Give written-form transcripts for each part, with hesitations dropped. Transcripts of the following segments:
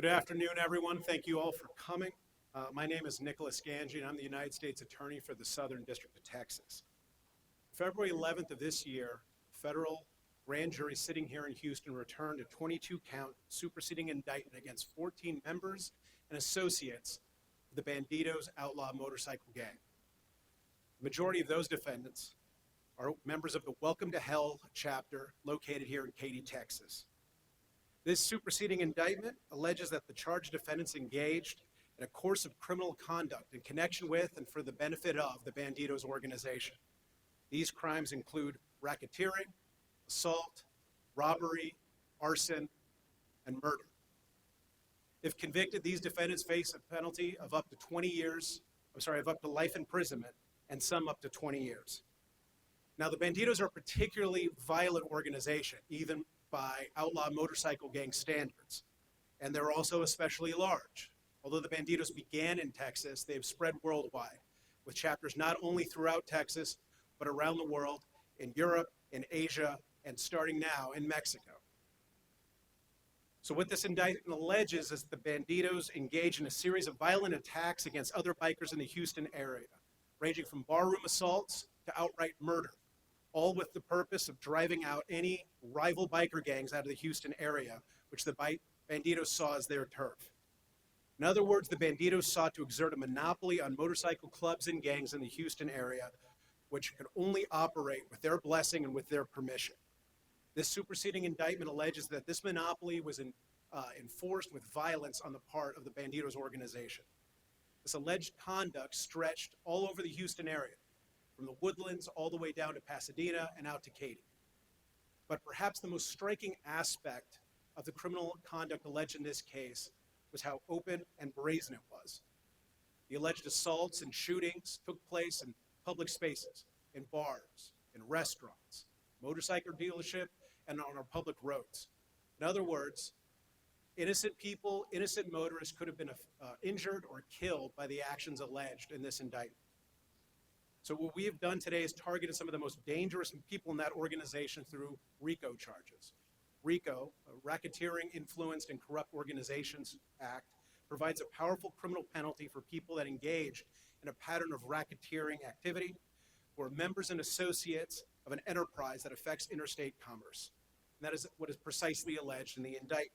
Good afternoon, everyone. Thank you all for coming. My name is Nicholas Ganji, and I'm the United States Attorney for the Southern District of Texas. February 11th of this year, a federal grand jury sitting here in Houston returned a 22-count superseding indictment against 14 members and associates of the Bandidos outlaw motorcycle gang. The majority of those defendants are members of the Welcome to Hell chapter located here in Katy, Texas. This superseding indictment alleges that the charged defendants engaged in a course of criminal conduct in connection with and for the benefit of the Bandidos organization. These crimes include racketeering, assault, robbery, arson, and murder. If convicted, these defendants face a penalty of up to life imprisonment, and some up to 20 years. Now, the Bandidos are a particularly violent organization, even by outlaw motorcycle gang standards, and they're also especially large. Although the Bandidos began in Texas, they have spread worldwide, with chapters not only throughout Texas, but around the world, in Europe, in Asia, and starting now in Mexico. So what this indictment alleges is the Bandidos engage in a series of violent attacks against other bikers in the Houston area, ranging from barroom assaults to outright murder, all with the purpose of driving out any rival biker gangs out of the Houston area, which the Bandidos saw as their turf. In other words, the Bandidos sought to exert a monopoly on motorcycle clubs and gangs in the Houston area, which could only operate with their blessing and with their permission. This superseding indictment alleges that this monopoly was enforced with violence on the part of the Bandidos organization. This alleged conduct stretched all over the Houston area, from the Woodlands all the way down to Pasadena and out to Katy. But perhaps the most striking aspect of the criminal conduct alleged in this case was how open and brazen it was. The alleged assaults and shootings took place in public spaces, in bars, in restaurants, motorcycle dealership, and on our public roads. In other words, innocent people, innocent motorists could have been injured or killed by the actions alleged in this indictment. So what we have done today is targeted some of the most dangerous people in that organization through RICO charges. RICO, Racketeering, Influenced, and Corrupt Organizations Act, provides a powerful criminal penalty for people that engage in a pattern of racketeering activity who are members and associates of an enterprise that affects interstate commerce. And that is what is precisely alleged in the indictment.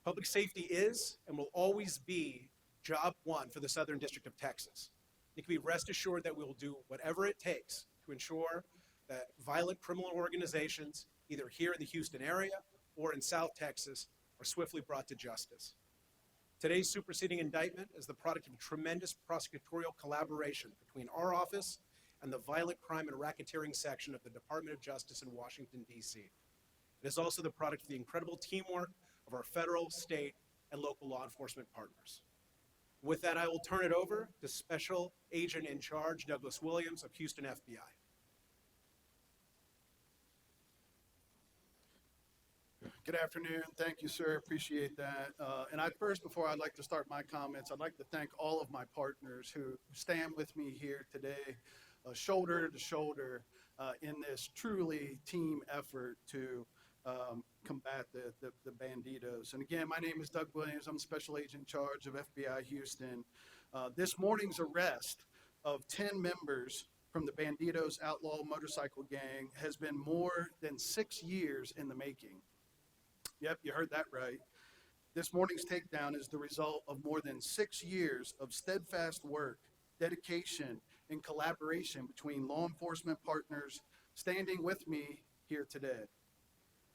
Public safety is and will always be job one for the Southern District of Texas. You can be rest assured that we will do whatever it takes to ensure that violent criminal organizations, either here in the Houston area or in South Texas, are swiftly brought to justice. Today's superseding indictment is the product of tremendous prosecutorial collaboration between our office and the Violent Crime and Racketeering section of the Department of Justice in Washington, D.C. It is also the product of the incredible teamwork of our federal, state, and local law enforcement partners. With that, I will turn it over to Special Agent in Charge, Douglas Williams of Houston FBI. Good afternoon. Thank you, sir. Appreciate that. Before I'd like to start my comments, I'd like to thank all of my partners who stand with me here today, shoulder to shoulder, in this truly team effort to combat the Bandidos. And again, my name is Doug Williams. I'm Special Agent in Charge of FBI Houston. This morning's arrest of 10 members from the Bandidos outlaw motorcycle gang has been more than 6 years in the making. Yep, you heard that right. This morning's takedown is the result of more than 6 years of steadfast work, dedication, and collaboration between law enforcement partners standing with me here today.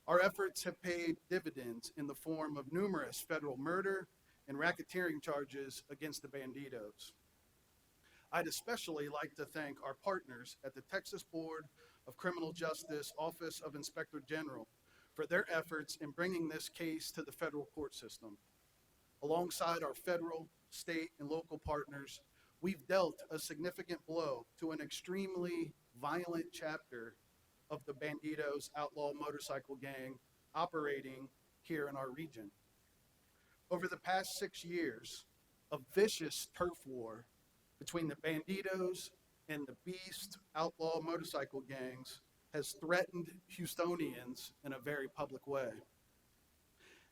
Our efforts have paid dividends in the form of numerous federal murder and racketeering charges against the Bandidos. I'd especially like to thank our partners at the Texas Board of Criminal Justice Office of Inspector General for their efforts in bringing this case to the federal court system. Alongside our federal, state, and local partners, we've dealt a significant blow to an extremely violent chapter of the Bandidos outlaw motorcycle gang operating here in our region. Over the past 6 years, a vicious turf war between the Bandidos and the Beast outlaw motorcycle gangs has threatened Houstonians in a very public way.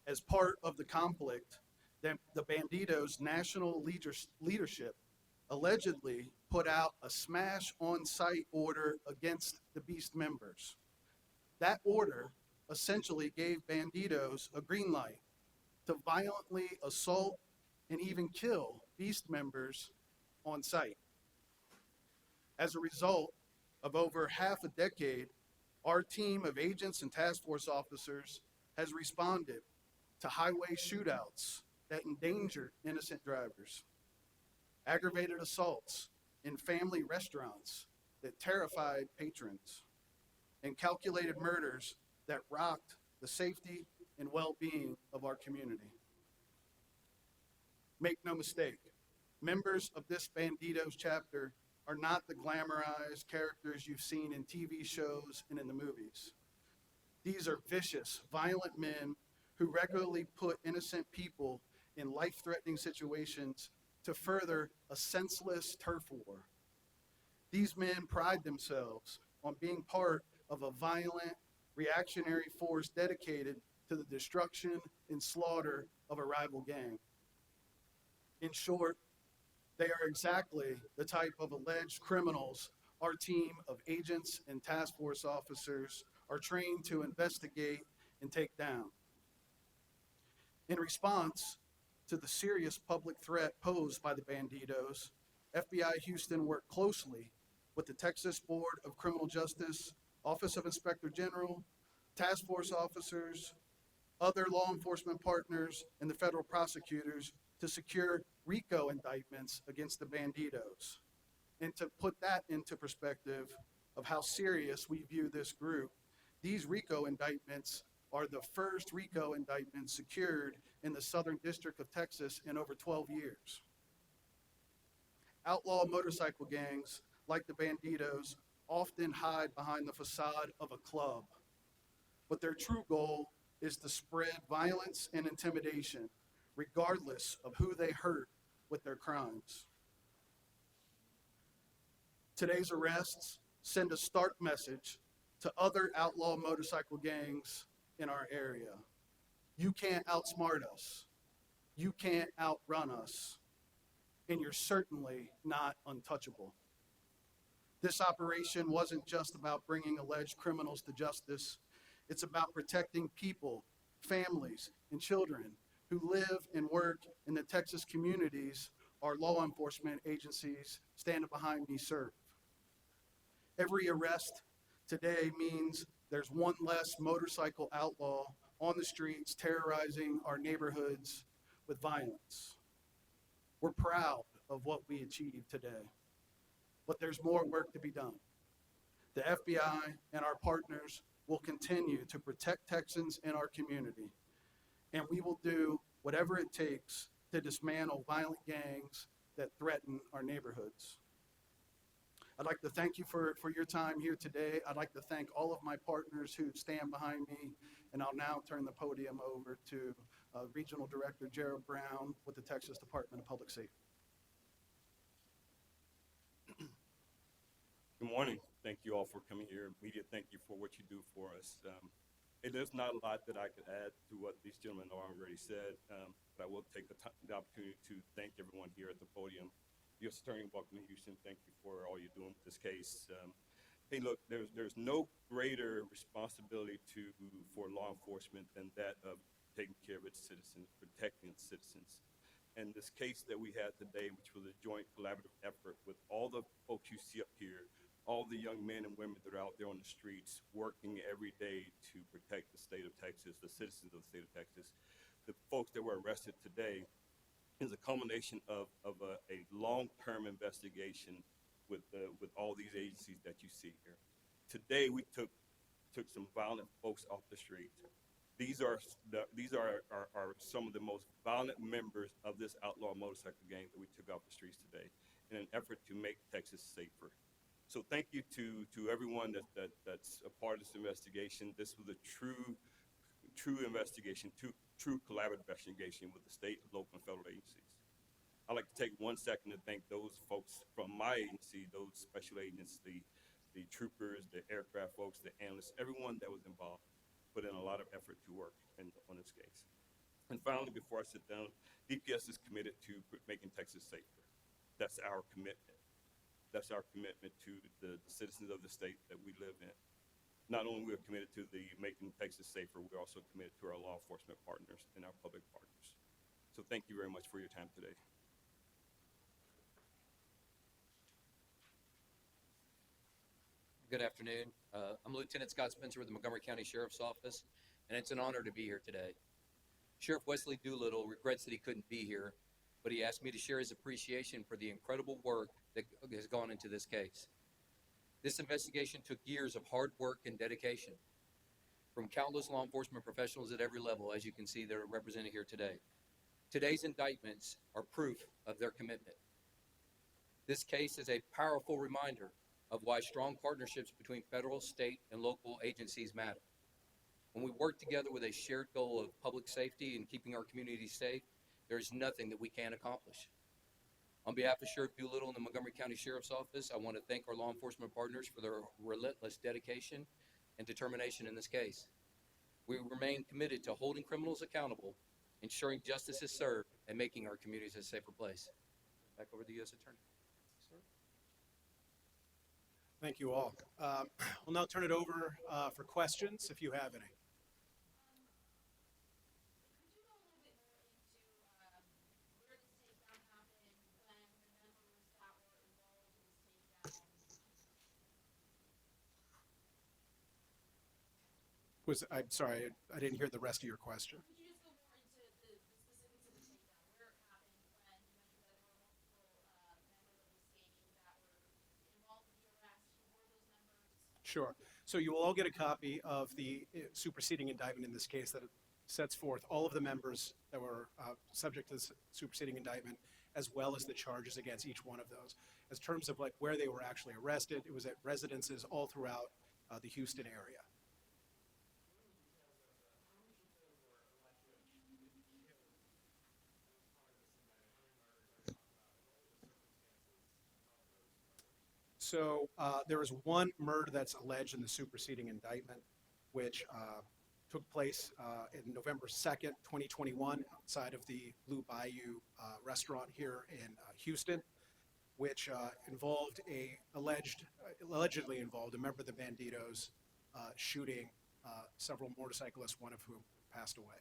As part of the conflict, the Bandidos' national leadership allegedly put out a smash on-site order against the Beast members. That order essentially gave Bandidos a green light to violently assault and even kill Beast members on site. As a result of over half a decade, our team of agents and task force officers has responded to highway shootouts that endangered innocent drivers, aggravated assaults in family restaurants that terrified patrons, and calculated murders that rocked the safety and well-being of our community. Make no mistake, members of this Bandidos chapter are not the glamorized characters you've seen in TV shows and in the movies. These are vicious, violent men who regularly put innocent people in life-threatening situations to further a senseless turf war. These men pride themselves on being part of a violent, reactionary force dedicated to the destruction and slaughter of a rival gang. In short, they are exactly the type of alleged criminals our team of agents and task force officers are trained to investigate and take down. In response to the serious public threat posed by the Bandidos, FBI Houston worked closely with the Texas Board of Criminal Justice, Office of Inspector General, task force officers, other law enforcement partners, and the federal prosecutors to secure RICO indictments against the Bandidos. And to put that into perspective of how serious we view this group, these RICO indictments are the first RICO indictments secured in the Southern District of Texas in over 12 years. Outlaw motorcycle gangs, like the Bandidos, often hide behind the facade of a club, but their true goal is to spread violence and intimidation, regardless of who they hurt with their crimes. Today's arrests send a stark message to other outlaw motorcycle gangs in our area. You can't outsmart us. You can't outrun us. And you're certainly not untouchable. This operation wasn't just about bringing alleged criminals to justice. It's about protecting people, families, and children who live and work in the Texas communities our law enforcement agencies standing behind me serve. Every arrest today means there's one less motorcycle outlaw on the streets terrorizing our neighborhoods with violence. We're proud of what we achieved today, but there's more work to be done. The FBI and our partners will continue to protect Texans in our community, and we will do whatever it takes to dismantle violent gangs that threaten our neighborhoods. I'd like to thank you for your time here today. I'd like to thank all of my partners who stand behind me, and I'll now turn the podium over to Regional Director Gerald Brown with the Texas Department of Public Safety. Good morning. Thank you all for coming here. Media, thank you for what you do for us. There's not a lot that I could add to what these gentlemen already said, but I will take the opportunity to thank everyone here at the podium. U.S. Attorney, welcome to Houston. Thank you for all you're doing with this case. Hey, look, there's no greater responsibility for law enforcement than that of taking care of its citizens, protecting its citizens. And this case that we had today, which was a joint collaborative effort with all the folks you see up here, all the young men and women that are out there on the streets working every day to protect the state of Texas, the citizens of the state of Texas. The folks that were arrested today is a culmination of a long-term investigation with all these agencies that you see here. Today we took some violent folks off the street. These are some of the most violent members of this outlaw motorcycle gang that we took off the streets today in an effort to make Texas safer. So thank you to everyone that's a part of this investigation. This was a true investigation, true collaborative investigation with the state, local, and federal agencies. I'd like to take 1 second to thank those folks from my agency, those special agents, the troopers, the aircraft folks, the analysts, everyone that was involved, put in a lot of effort to work on this case. And finally, before I sit down, DPS is committed to making Texas safer. That's our commitment. That's our commitment to the citizens of the state that we live in. Not only we're committed to the making Texas safer, we're also committed to our law enforcement partners and our public partners. So thank you very much for your time today. Good afternoon. I'm Lieutenant Scott Spencer with the Montgomery County Sheriff's Office, and it's an honor to be here today. Sheriff Wesley Doolittle regrets that he couldn't be here, but he asked me to share his appreciation for the incredible work that has gone into this case. This investigation took years of hard work and dedication from countless law enforcement professionals at every level, as you can see that are represented here today. Today's indictments are proof of their commitment. This case is a powerful reminder of why strong partnerships between federal, state, and local agencies matter. When we work together with a shared goal of public safety and keeping our communities safe, there is nothing that we can't accomplish. On behalf of Sheriff Doolittle and the Montgomery County Sheriff's Office, I want to thank our law enforcement partners for their relentless dedication and determination in this case. We remain committed to holding criminals accountable, ensuring justice is served, and making our communities a safer place. Back over to the U.S. Attorney. Sir? Thank you all. We'll now turn it over for questions if you have any. I'm sorry, I didn't hear the rest of your question. Could you just go more into the specifics of the takedown, where it happened, when you mentioned that there were multiple members of the state that were involved in the arrest? Who were those members? Sure. So you will all get a copy of the superseding indictment in this case that sets forth all of the members that were subject to this superseding indictment, as well as the charges against each one of those. As terms of like where they were actually arrested, it was at residences all throughout the Houston area. So there is one murder that's alleged in the superseding indictment, which took place in November 2nd, 2021, outside of the Blue Bayou restaurant here in Houston, which allegedly involved a member of the Bandidos shooting several motorcyclists, one of whom passed away.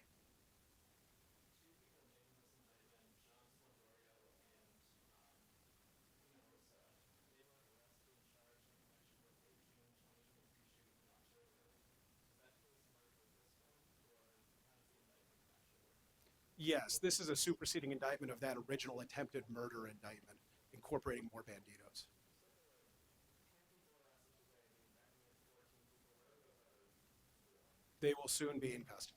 Yes, this is a superseding indictment of that original attempted murder indictment, incorporating more Bandidos. They will soon be in custody.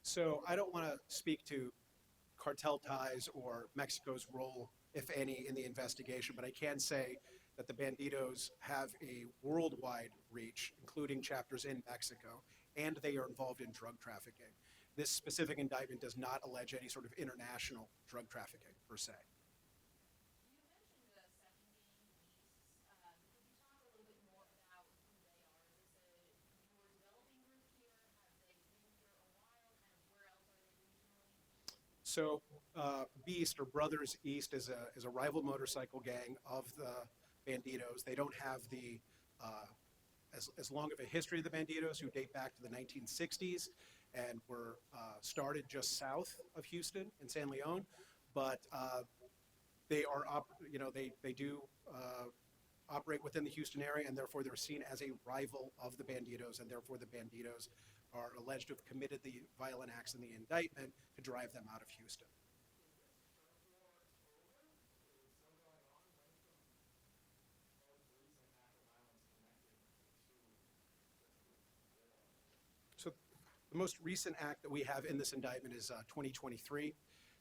So I don't want to speak to cartel ties or Mexico's role, if any, in the investigation, but I can say that the Bandidos have a worldwide reach, including chapters in Mexico, and they are involved in drug trafficking. This specific indictment does not allege any sort of international drug trafficking, per se. You mentioned the second being Beasts. Could you talk a little bit more about who they are? Is this a newer developing group here? Have they been here a while? Kind of where else are they regionally? So Beast, or Brothers East, is a rival motorcycle gang of the Bandidos. They don't have the as long of a history of the Bandidos, who date back to the 1960s and were started just south of Houston in San Leon, but they are they do operate within the Houston area, and therefore they're seen as a rival of the Bandidos, and therefore the Bandidos are alleged to have committed the violent acts in the indictment to drive them out of Houston. So The most recent act that we have in this indictment is 2023.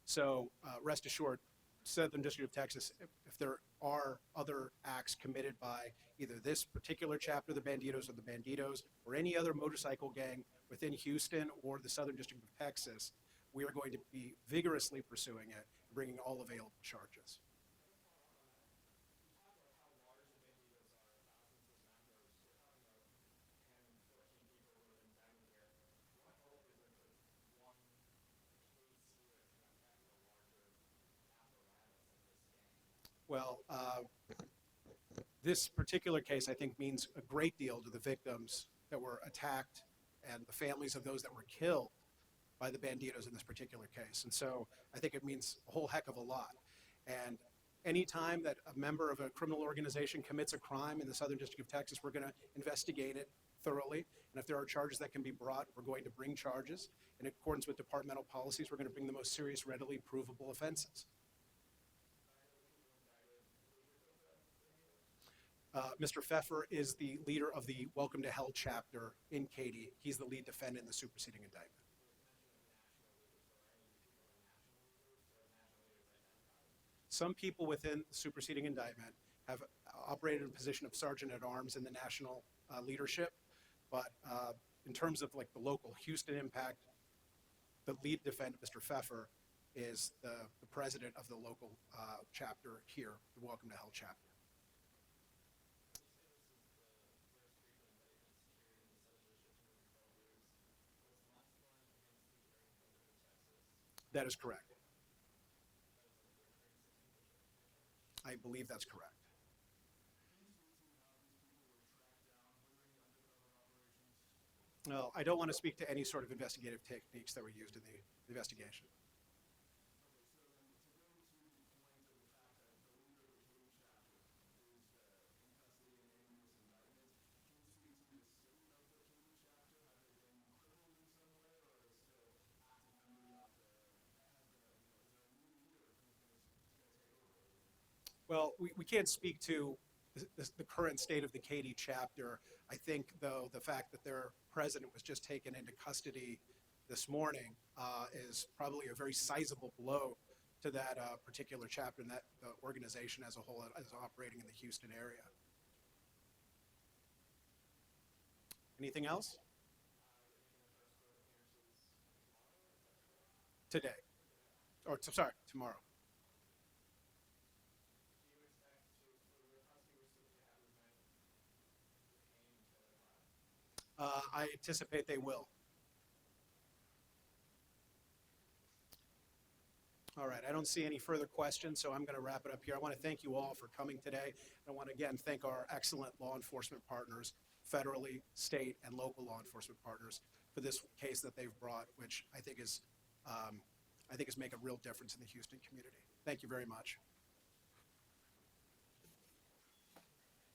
So rest assured, Southern District of Texas, if there are other acts committed by either this particular chapter, the Bandidos or the Bandidos, or any other motorcycle gang within Houston or the Southern District of Texas, we are going to be vigorously pursuing it, bringing all available charges. Well, this particular case, I think, means a great deal to the victims that were attacked and the families of those that were killed by the Bandidos in this particular case. And so I think it means a whole heck of a lot. And anytime that a member of a criminal organization commits a crime in the Southern District of Texas, we're going to investigate it thoroughly. And if there are charges that can be brought, we're going to bring charges. In accordance with departmental policies, we're going to bring the most serious, readily provable offenses. Mr. Pfeffer is the leader of the Welcome to Hell chapter in Katy. He's the lead defendant in the superseding indictment. Some people within the superseding indictment have operated in a position of sergeant at arms in the national leadership, but in terms of like the local Houston impact, the lead defendant, Mr. Pfeffer, is the president of the local chapter here, the Welcome to Hell chapter. That is correct. I believe that's correct. No, I don't want to speak to any sort of investigative techniques that were used in the investigation. Well, we can't speak to the current state of the Katy chapter. I think, though, the fact that their president was just taken into custody this morning is probably a very sizable blow to that particular chapter and that organization as a whole as operating in the Houston area. Anything else? Today. Or, sorry, tomorrow. I anticipate they will. All right, I don't see any further questions, so I'm going to wrap it up here. I want to thank you all for coming today. I want to again thank our excellent law enforcement partners, federally, state, and local law enforcement partners for this case that they've brought, which I think is make a real difference in the Houston community. Thank you very much.